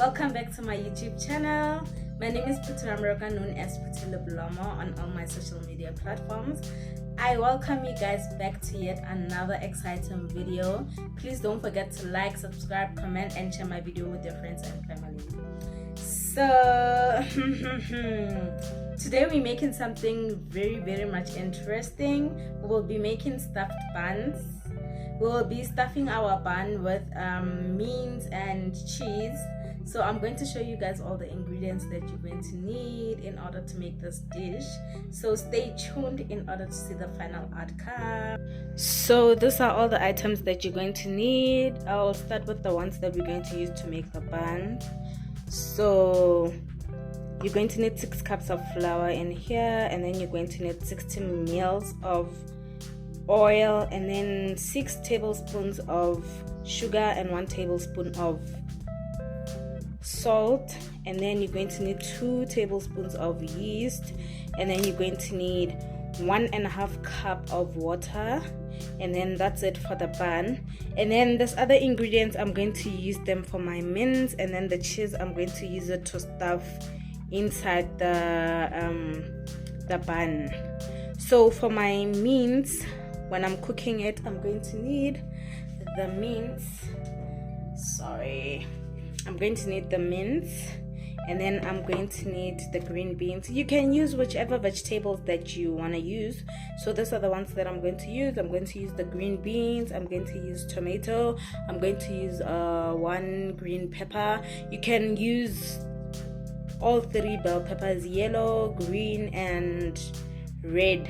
welcome back to my YouTube channel. My name is Putra Mroka, known as Putile Blomo on all my social media platforms. I welcome you guys back to yet another exciting video. Please don't forget to like, subscribe, comment and share my video with your friends and family. So today we're making something very much interesting. We will be making stuffed buns. We will be stuffing our bun with mince and cheese. So I'm going to show you guys all the ingredients that you're going to need in order to make this dish. So stay tuned in order to see the final outcome. So these are all the items that you're going to need. I'll start with the ones that we're going to use to make the bun. So you're going to need 6 cups of flour in here, and then you're going to need 60 ml of oil, and then 6 tablespoons of sugar and 1 tablespoon of salt, and then you're going to need 2 tablespoons of yeast, and then you're going to need 1.5 cup of water, and then that's it for the bun. And then this other ingredients, I'm going to use them for my mince, and then the cheese I'm going to use it to stuff inside the bun. So for my mince, when I'm cooking it, I'm going to need the mince. I'm going to need the mince, and then I'm going to need the green beans. You can use whichever vegetables that you want to use. So these are the ones that I'm going to use. I'm going to use the green beans, I'm going to use tomato, I'm going to use 1 green pepper. You can use all 3 bell peppers, yellow, green and red,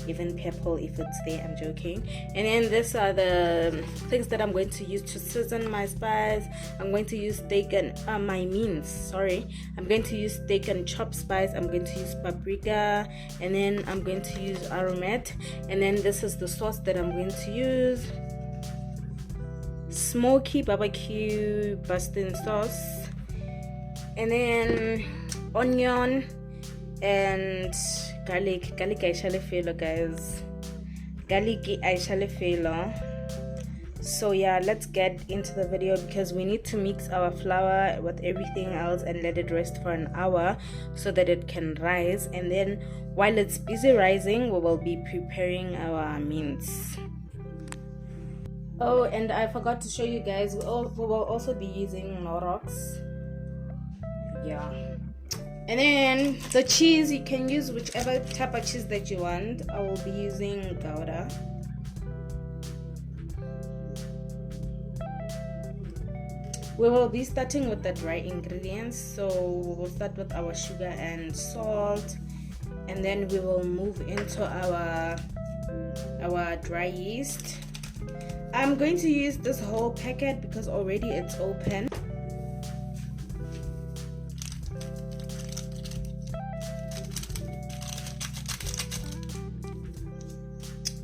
even purple if it's there. I'm joking. And then these are the things that I'm going to use to season my spice. I'm going to use steak and my mince, I'm going to use steak and chopped spice. I'm going to use paprika, and then I'm going to use aromat, and then this is the sauce that I'm going to use: smoky barbecue Boston sauce, and then onion and garlic I shall feel, guys. Garlic I shall feel. So yeah, let's get into the video, because we need to mix our flour with everything else and let it rest for an hour so that it can rise. And then while it's busy rising, we will be preparing our mince. Oh, and I forgot to show you guys, we will also be using Norox. Yeah. And then the cheese, you can use whichever type of cheese that you want. I will be using Gouda. We will be starting with the dry ingredients. So we will start with our sugar and salt, and then we will move into our dry yeast. I'm going to use this whole packet because already it's open.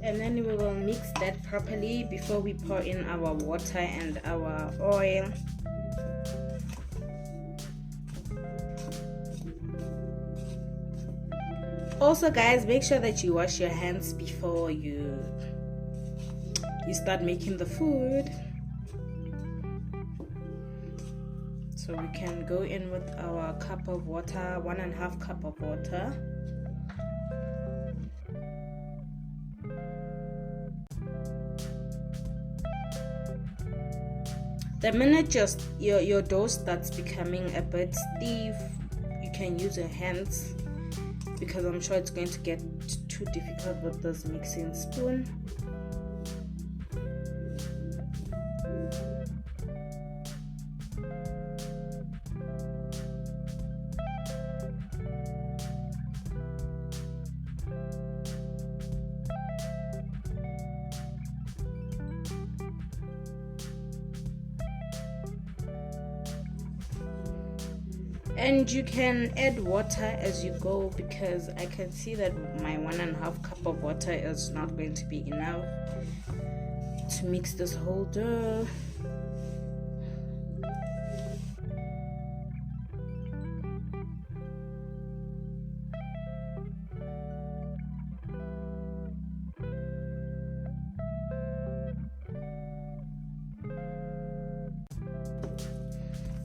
And then we will mix that properly before we pour in our water and our oil. Also, guys, make sure that you wash your hands before you start making the food. So we can go in with our cup of water, 1.5 cup of water. The minute your dough starts becoming a bit stiff, you can use your hands, because I'm sure it's going to get too difficult with this mixing spoon. And you can add water as you go, because I can see that my 1.5 cup of water is not going to be enough to mix this whole dough.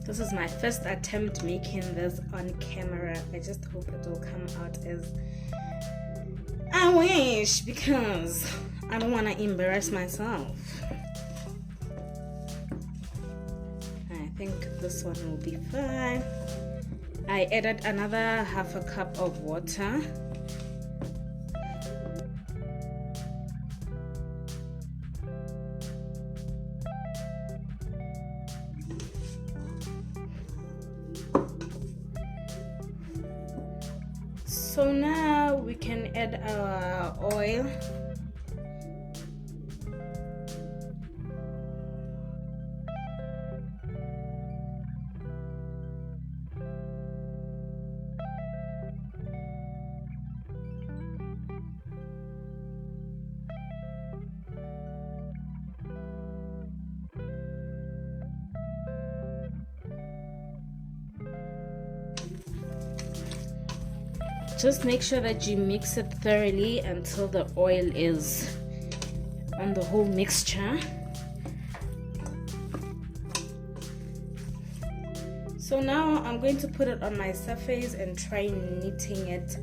This is my first attempt making this on camera. I just hope it will come out as I wish, because I don't want to embarrass myself. I think this one will be fine. I added another half a cup of water. So now we can add our oil. Just make sure that you mix it thoroughly until the oil is on the whole mixture. So now I'm going to put it on my surface and try kneading it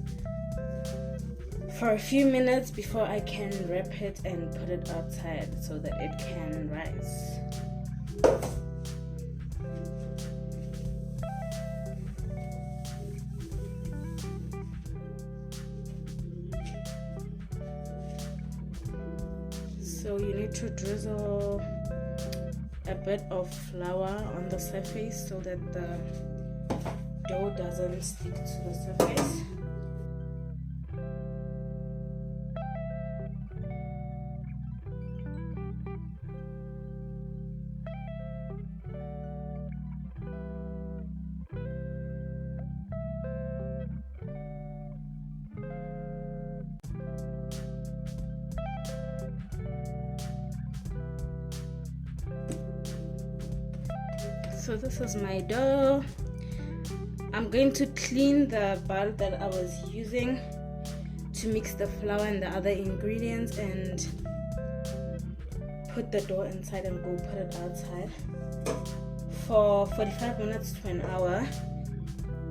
for a few minutes before I can wrap it and put it outside so that it can rise. So you need to drizzle a bit of flour on the surface so that the dough doesn't stick to the surface. So this is my dough. I'm going to clean the bowl that I was using to mix the flour and the other ingredients and put the dough inside and go put it outside for 45 minutes to an hour,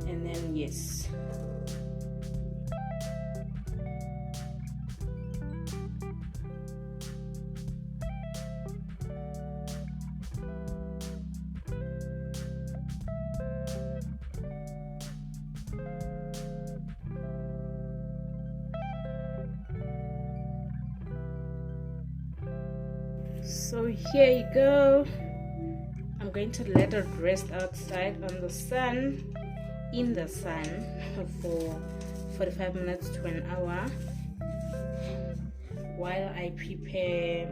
and then yes. So here you go. I'm going to let it rest outside on the sun, in the sun, for 45 minutes to an hour while I prepare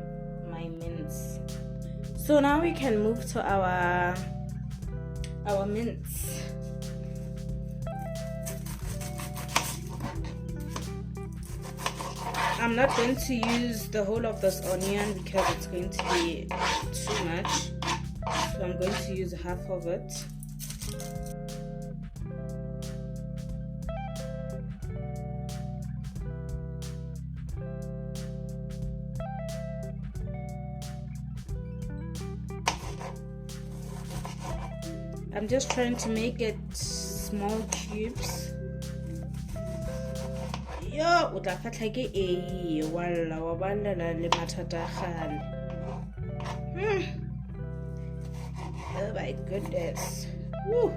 my mince. So now we can move to our mince. I'm not going to use the whole of this onion because it's going to be too much. So I'm going to use half of it. I'm just trying to make it small cubes. Yo, o tla fatla ke e walla wa ballela le mathata gale. Oh my goodness. Woo.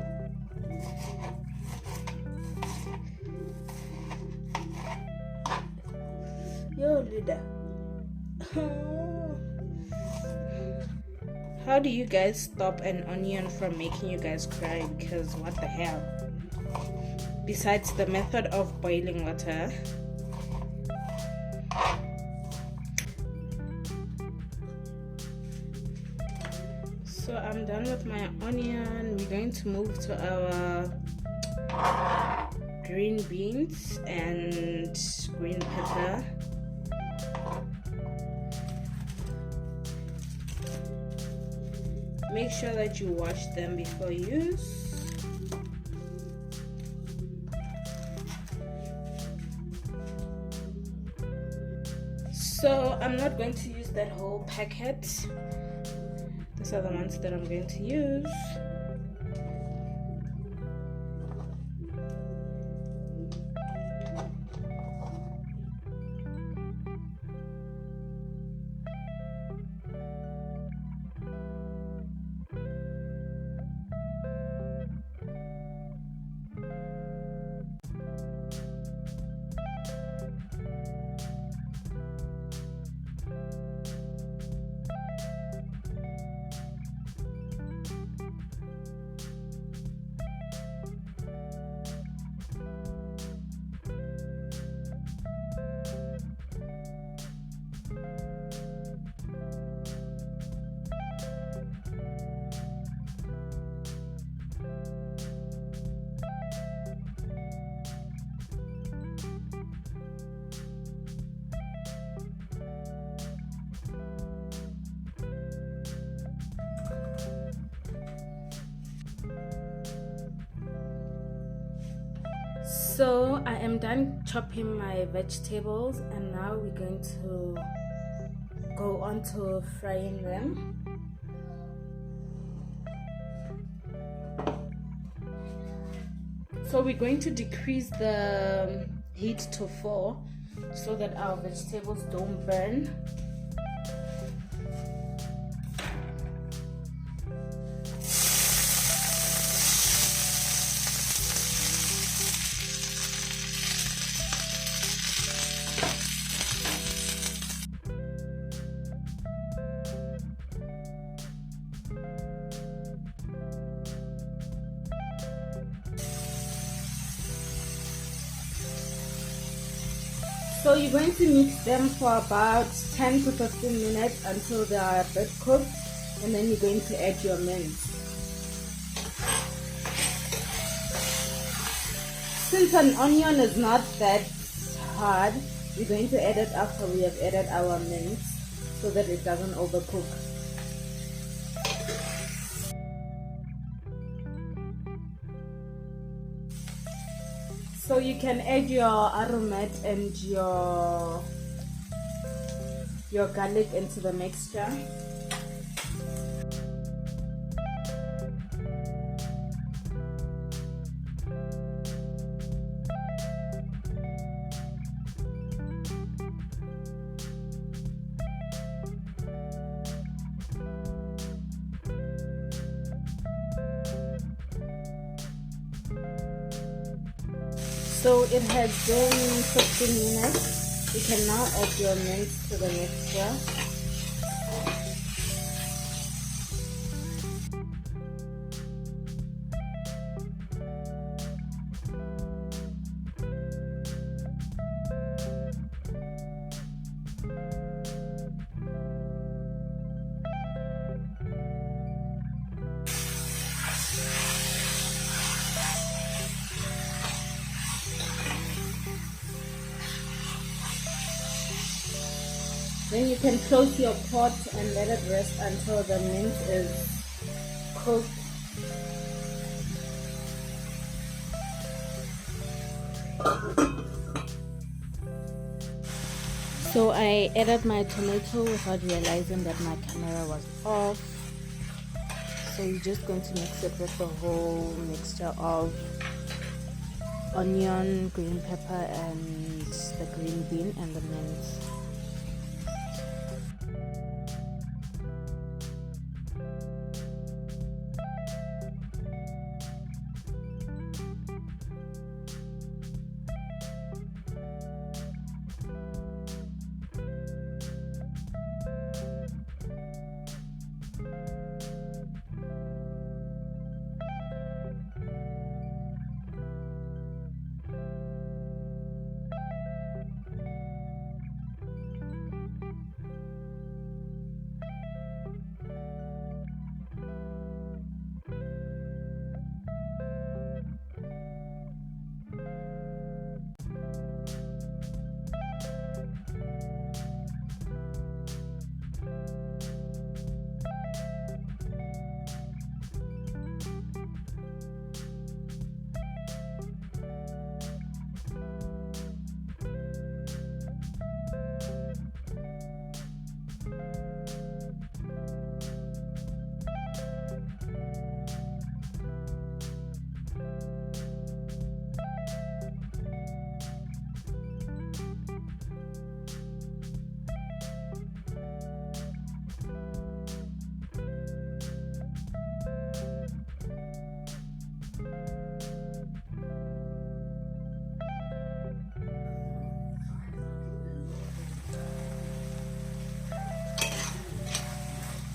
Yo, Lida. How do you guys stop an onion from making you guys cry? Because what the hell? Besides the method of boiling water. So I'm done with my onion. We're going to move to our green beans and green pepper. Make sure that you wash them before use. So I'm not going to use that whole packet. These are the ones that I'm going to use. So I am done chopping my vegetables, and now we're going to go on to frying them. So we're going to decrease the heat to 4 so that our vegetables don't burn. So you're going to mix them for about 10 to 15 minutes until they are a bit cooked, and then you're going to add your mince. Since an onion is not that hard, we're going to add it after we have added our mince so that it doesn't overcook. So you can add your aromat and your garlic into the mixture. So it has been 15 minutes. You can now add your mince to the mixture. Then you can close your pot and let it rest until the mince is cooked. So I added my tomato without realizing that my camera was off. So you're just going to mix it with the whole mixture of onion, green pepper, and the green bean and the mince.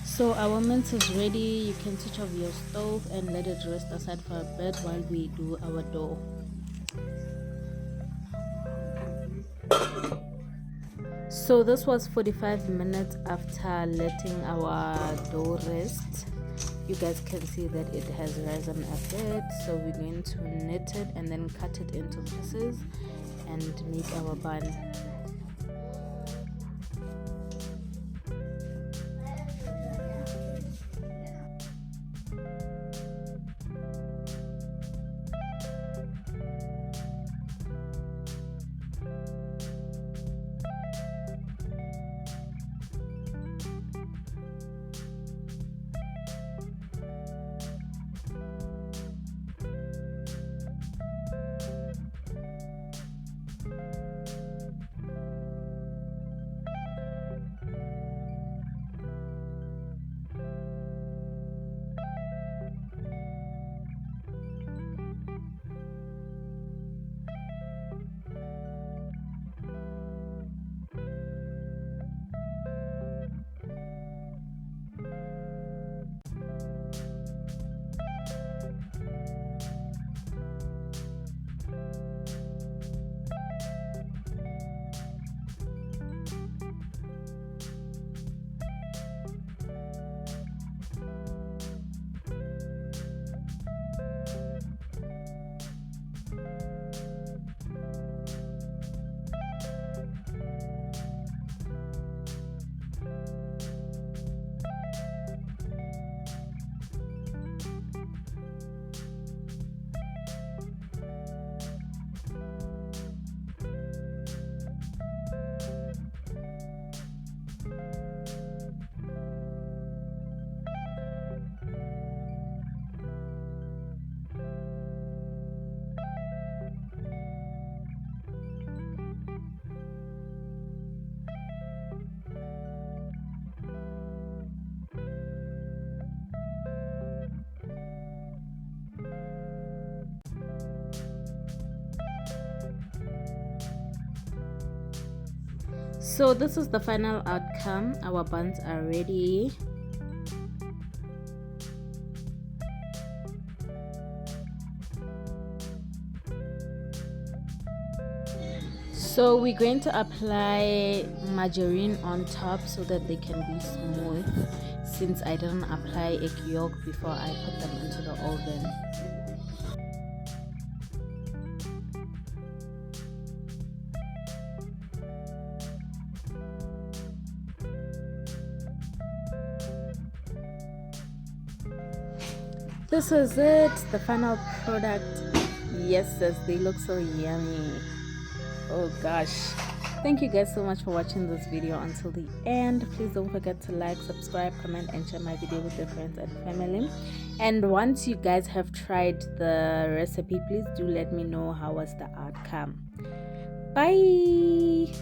So our mince is ready. You can switch off your stove and let it rest aside for a bit while we do our dough. So this was 45 minutes after letting our dough rest. You guys can see that it has risen a bit. So we're going to knit it and then cut it into pieces and make our bun. So this is the final outcome. Our buns are ready. So we're going to apply margarine on top so that they can be smooth, since I didn't apply egg yolk before I put them into the oven. This is it, the final product. Yes, they look so yummy. Oh gosh. Thank you guys so much for watching this video until the end. Please don't forget to like, subscribe, comment, and share my video with your friends and family. And once you guys have tried the recipe, please do let me know how was the outcome. Bye.